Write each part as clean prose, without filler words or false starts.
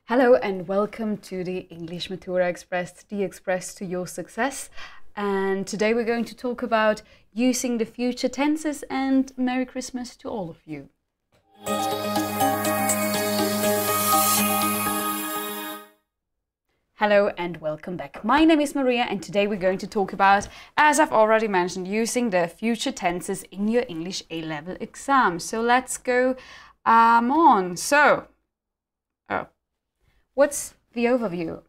Hello and welcome to the English Matura Express, the express to your success. And today we're going to talk about using the future tenses, and Merry Christmas to all of you. Hello and welcome back. My name is Maria and today we're going to talk about, as I've already mentioned, using the future tenses in your English A-level exam. So let's go on. What's the overview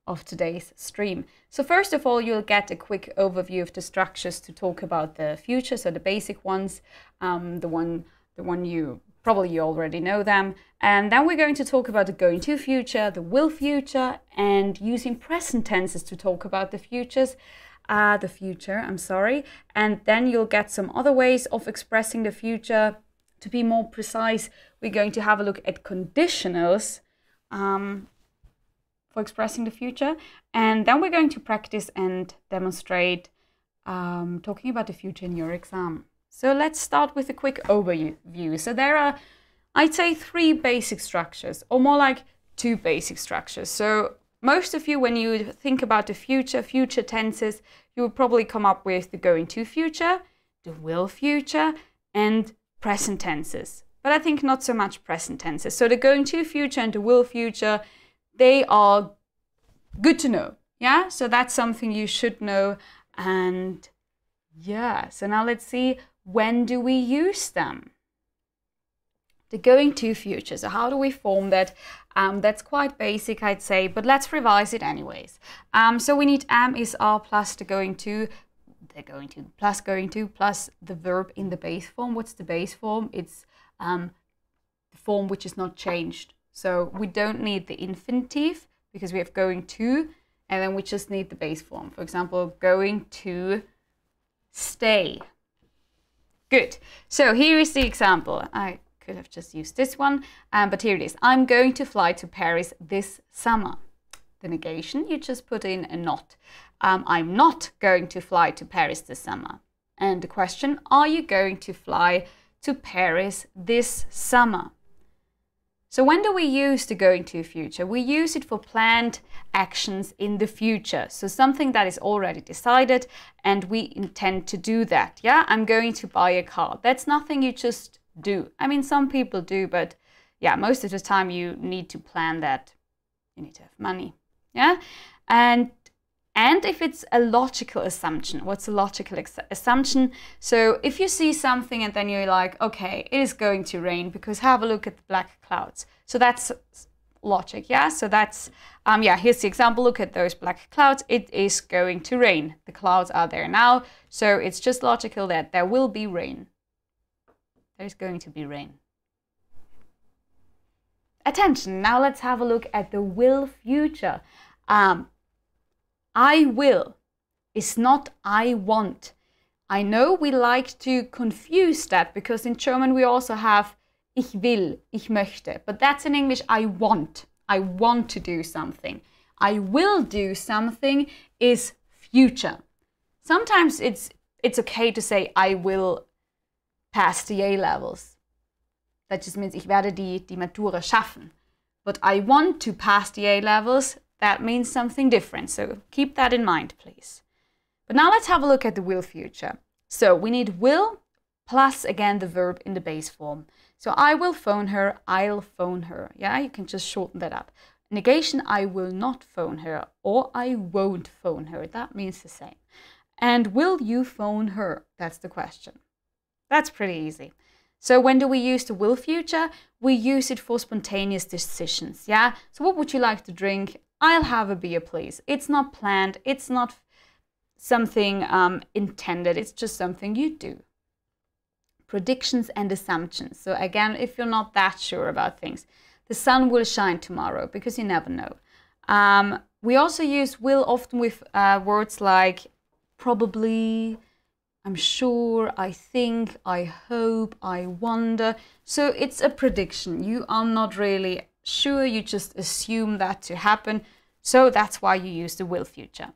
of today's stream? So first of all, you'll get a quick overview of the structures to talk about the future, so the basic ones, the one you probably already know them. And then we're going to talk about the going to future, the will future, and using present tenses to talk about the future. And then you'll get some other ways of expressing the future. To be more precise, we're going to have a look at conditionals for expressing the future, and then we're going to practice and demonstrate talking about the future in your exam. So let's start with a quick overview. So there are, I'd say, 3 basic structures, or more like 2 basic structures. So most of you, when you think about the future tenses, you will probably come up with the going to future, the will future, and present tenses. But I think not so much present tenses. So the going to future and the will future, they are good to know. Yeah, so that's something you should know. And yeah, so now let's see, when do we use them? The going to future. So how do we form that? That's quite basic, I'd say, but let's revise it anyways. So we need am is are plus the going to plus the verb in the base form. What's the base form? It's the form which is not changed. So we don't need the infinitive because we have going to, and then we just need the base form. For example, going to stay. Good. So here is the example. I could have just used this one, but here it is. I'm going to fly to Paris this summer. The negation, you just put in a not. I'm not going to fly to Paris this summer. And the question, are you going to fly to Paris this summer? So when do we use the going to future? We use it for planned actions in the future. So something that is already decided and we intend to do that. Yeah, I'm going to buy a car. That's nothing you just do. I mean, some people do, but yeah, most of the time you need to plan that. You need to have money. Yeah, and if it's a logical assumption. What's a logical assumption? So if you see something and then you're like, okay, it is going to rain because have a look at the black clouds. So that's logic, yeah? So that's, here's the example. Look at those black clouds. It is going to rain. The clouds are there now. So it's just logical that there will be rain. There's going to be rain. Attention, now let's have a look at the will future. I will is not I want. I know we like to confuse that because in German we also have ich will, ich möchte. But that's in English I want. I want to do something. I will do something is future. Sometimes it's okay to say I will pass the A-levels. That just means ich werde die Matura schaffen. But I want to pass the A-levels, that means something different. So keep that in mind, please. But now let's have a look at the will future. So we need will plus, again, the verb in the base form. So I will phone her, I'll phone her. Yeah, you can just shorten that up. Negation, I will not phone her or I won't phone her. That means the same. And will you phone her? That's the question. That's pretty easy. So when do we use the will future? We use it for spontaneous decisions, yeah? So what would you like to drink? I'll have a beer, please. It's not planned. It's not something intended. It's just something you do. Predictions and assumptions. So again, if you're not that sure about things, the sun will shine tomorrow because you never know. We also use will often with words like probably, I'm sure, I think, I hope, I wonder. So it's a prediction. You are not really sure, you just assume that to happen. So that's why you use the will future.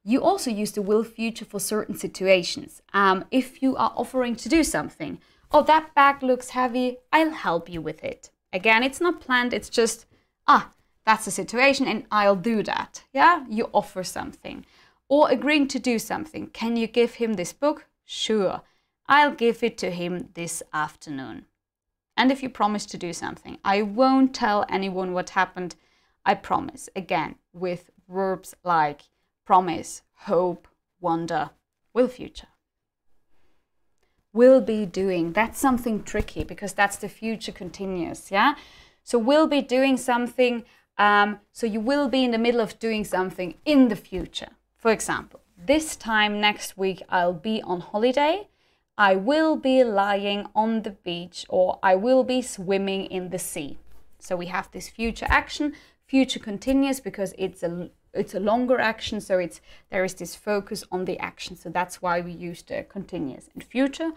You also use the will future for certain situations. If you are offering to do something, oh, that bag looks heavy, I'll help you with it. Again, it's not planned, it's just ah, that's the situation and I'll do that. Yeah, you offer something. Or agreeing to do something. Can you give him this book? Sure, I'll give it to him this afternoon. And if you promise to do something, I won't tell anyone what happened, I promise. Again, with verbs like promise, hope, wonder, will future. Will be doing, that's something tricky because that's the future continuous, yeah? So will be doing something, so you will be in the middle of doing something in the future. For example, this time next week I'll be on holiday. I will be lying on the beach, or I will be swimming in the sea. So we have this future action, future continuous, because it's a longer action, so there is this focus on the action. So that's why we use the continuous in future,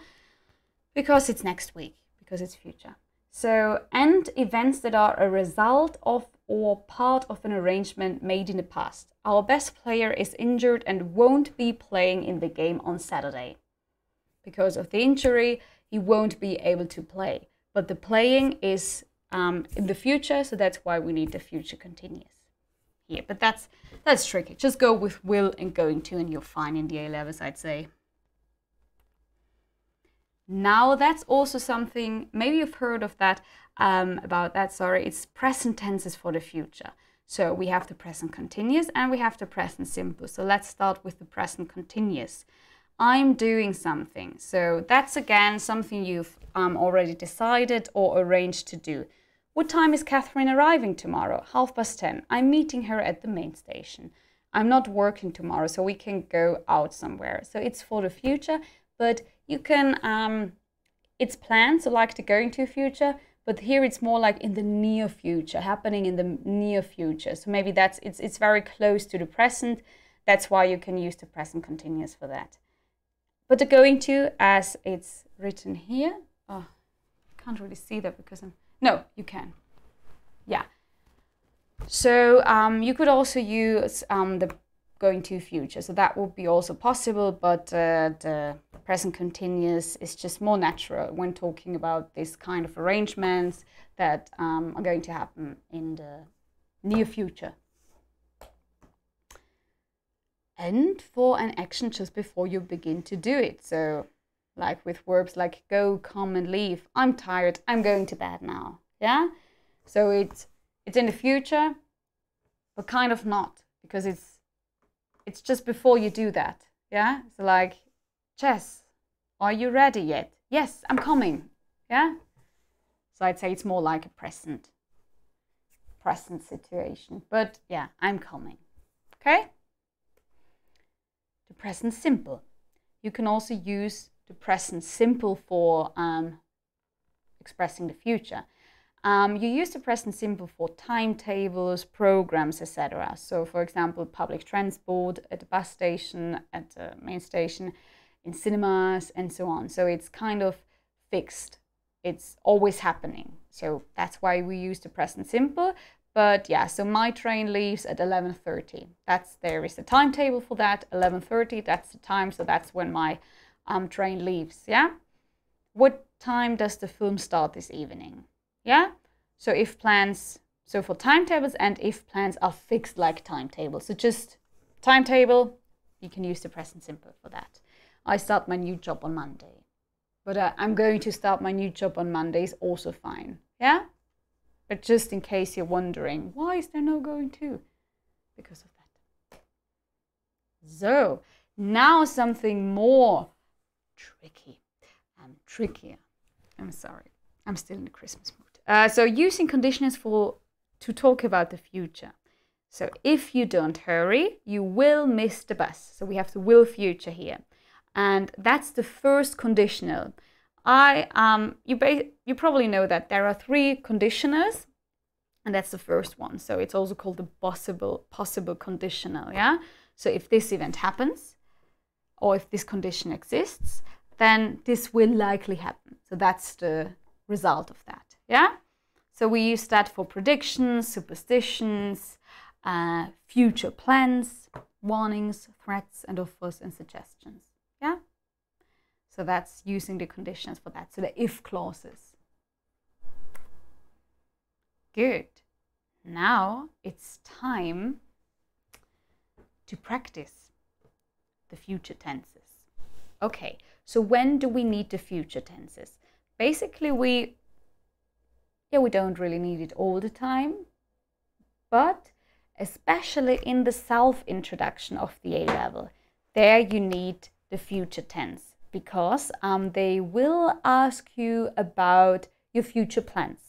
because it's next week, because it's future. So, and events that are a result of or part of an arrangement made in the past. Our best player is injured and won't be playing in the game on Saturday. Because of the injury, he won't be able to play. But the playing is in the future, so that's why we need the future continuous here. But that's tricky. Just go with will and going to, and you're fine in the A levels, I'd say. Now that's also something, maybe you've heard of that, it's present tenses for the future. So we have the present continuous and we have the present simple. So let's start with the present continuous. I'm doing something. So that's again something you've already decided or arranged to do. What time is Catherine arriving tomorrow? 10:30. I'm meeting her at the main station. I'm not working tomorrow, so we can go out somewhere. So it's for the future, but you can, it's planned, so like the going to future, but here it's more like in the near future, happening in the near future. So maybe it's very close to the present. That's why you can use the present continuous for that. But the going to, as it's written here, oh, I can't really see that because no, you can. Yeah. So you could also use the going to future. So that would be also possible, but the present continuous is just more natural when talking about this kind of arrangements that are going to happen in the near future. And for an action just before you begin to do it. So like with verbs like go, come and leave. I'm tired, I'm going to bed now. Yeah? So it's in the future, but kind of not, because it's just before you do that. Yeah? So like, Jess, are you ready yet? Yes, I'm coming. Yeah? So I'd say it's more like a present situation. But yeah, I'm coming. Okay? The present simple. You can also use the present simple for expressing the future. You use the present simple for timetables, programs, etc. So for example, public transport, at the bus station, at the main station, in cinemas, and so on. So it's kind of fixed. It's always happening. So that's why we use the present simple. But yeah, so my train leaves at 11:30. There is a timetable for that. 11:30, that's the time. So that's when my train leaves. Yeah. What time does the film start this evening? Yeah. So so for timetables and if plans are fixed like timetables. So just timetable, you can use the present simple for that. I start my new job on Monday. But I'm going to start my new job on Monday is also fine. Yeah. But just in case you're wondering, why is there no going to? Because of that. So, now something more tricky. Trickier. I'm sorry. I'm still in the Christmas mood. So, using conditionals to talk about the future. So, if you don't hurry, you will miss the bus. So, we have the will future here. And that's the first conditional. You probably know that there are 3 conditionals, and that's the first one. So it's also called the possible conditional, yeah? So if this event happens, or if this condition exists, then this will likely happen. So that's the result of that, yeah? So we use that for predictions, superstitions, future plans, warnings, threats, and offers and suggestions, yeah? So that's using the conditions for that. So the if clauses. Good. now it's time to practice the future tenses. Okay, so when do we need the future tenses? Basically, we don't really need it all the time, but especially in the self-introduction of the A-level, there you need the future tense, because they will ask you about your future plans.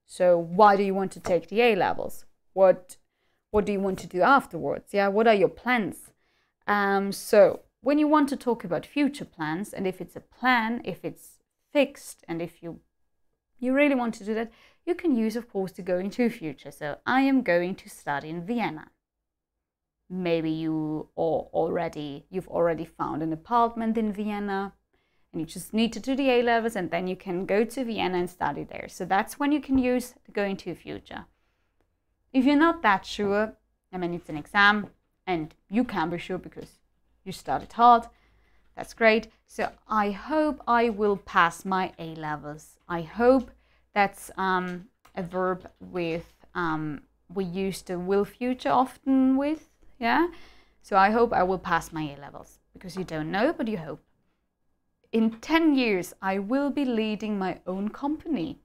So why do you want to take the A-levels? What do you want to do afterwards? Yeah, what are your plans? So when you want to talk about future plans, and if it's a plan, if it's fixed, and if you really want to do that, you can use, of course, the going to future. So I am going to study in Vienna. Maybe you've already found an apartment in Vienna, and you just need to do the A-levels, and then you can go to Vienna and study there. So that's when you can use the going to future. If you're not that sure, I mean, it's an exam, and you can be sure because you studied hard. That's great. So I hope I will pass my A-levels. I hope that's a verb with, we use the will future often with, yeah? So I hope I will pass my A-levels, because you don't know, but you hope. In 10 years, I will be leading my own company.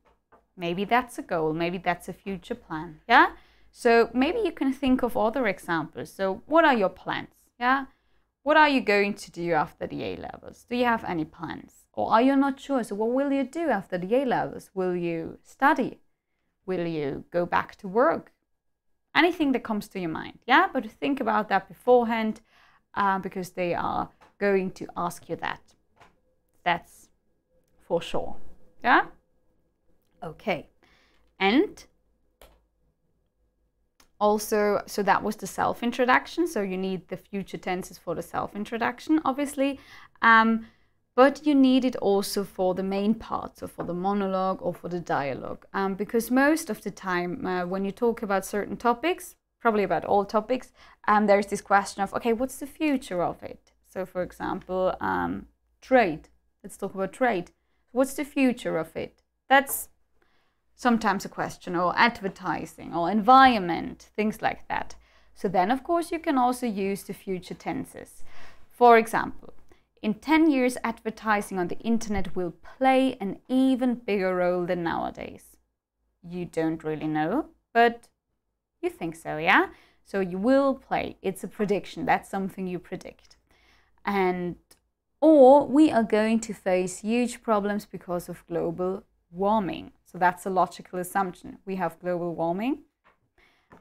Maybe that's a goal, maybe that's a future plan, yeah? So maybe you can think of other examples. So what are your plans, yeah? What are you going to do after the A-levels? Do you have any plans? Or are you not sure? So what will you do after the A-levels? Will you study? Will you go back to work? Anything that comes to your mind, yeah? But think about that beforehand, because they are going to ask you that. That's for sure, yeah? Okay, and also, so that was the self-introduction. So you need the future tenses for the self-introduction, obviously. But you need it also for the main part, so for the monologue or for the dialogue. Because most of the time when you talk about certain topics, probably about all topics, there's this question of, okay, what's the future of it? So for example, trade. Let's talk about trade. What's the future of it? That's sometimes a question, or advertising, or environment, things like that. So then, of course, you can also use the future tenses. For example, in 10 years, advertising on the internet will play an even bigger role than nowadays. You don't really know, but you think so, yeah? So you will play. It's a prediction. That's something you predict. Or we are going to face huge problems because of global warming. So that's a logical assumption. We have global warming,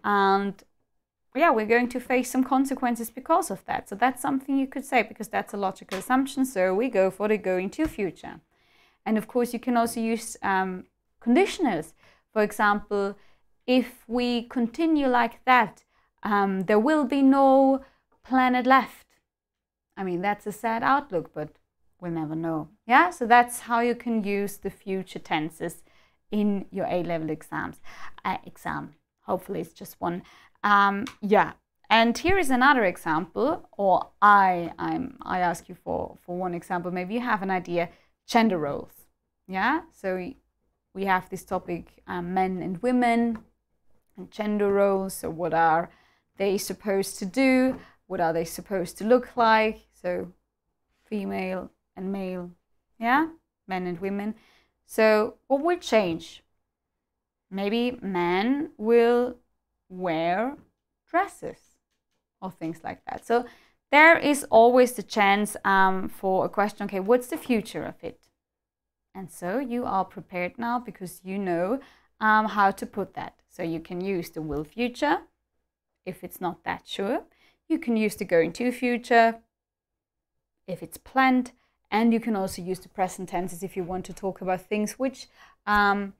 and yeah, we're going to face some consequences because of that. So that's something you could say, because that's a logical assumption. So we go for the going to future. And of course, you can also use conditionals. For example, if we continue like that, there will be no planet left. I mean, that's a sad outlook, but we'll never know. Yeah, so that's how you can use the future tenses in your A-level exam. Hopefully it's just one. Yeah, and here is another example, or I ask you for one example. Maybe you have an idea. Gender roles. Yeah, so we have this topic, men and women and gender roles. So what are they supposed to do? What are they supposed to look like? So female and male, yeah, men and women. So what will change? Maybe men will wear dresses or things like that. So there is always the chance for a question, okay, what's the future of it? And so you are prepared now, because you know how to put that. So you can use the will future if it's not that sure. You can use the going to future if it's planned. And you can also use the present tenses if you want to talk about things which are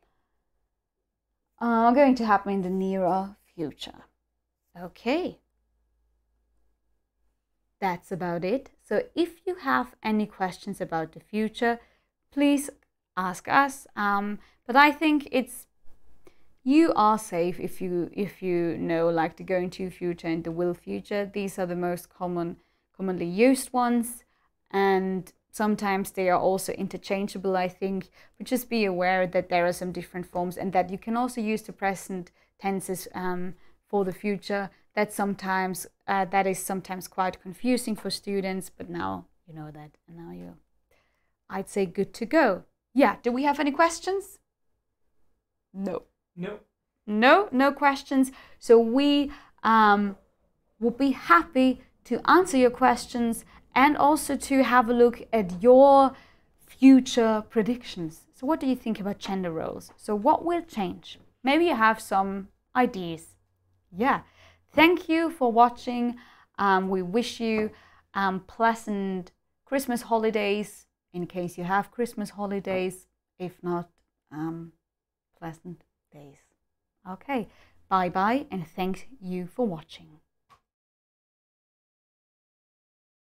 going to happen in the nearer future. Okay. That's about it. So if you have any questions about the future, please ask us. But I think you are safe if you know, like, the going to future and the will future. These are the most commonly used ones, and sometimes they are also interchangeable, I think. But just be aware that there are some different forms, and that you can also use the present tenses for the future. That is sometimes quite confusing for students, but now you know that, and now you're, I'd say, good to go. Yeah, do we have any questions? No. No. No questions. So we will be happy to answer your questions and also to have a look at your future predictions. So what do you think about gender roles? So what will change? Maybe you have some ideas. Yeah. Thank you for watching. We wish you pleasant Christmas holidays in case you have Christmas holidays. If not, pleasant days. Okay, bye-bye, and thank you for watching.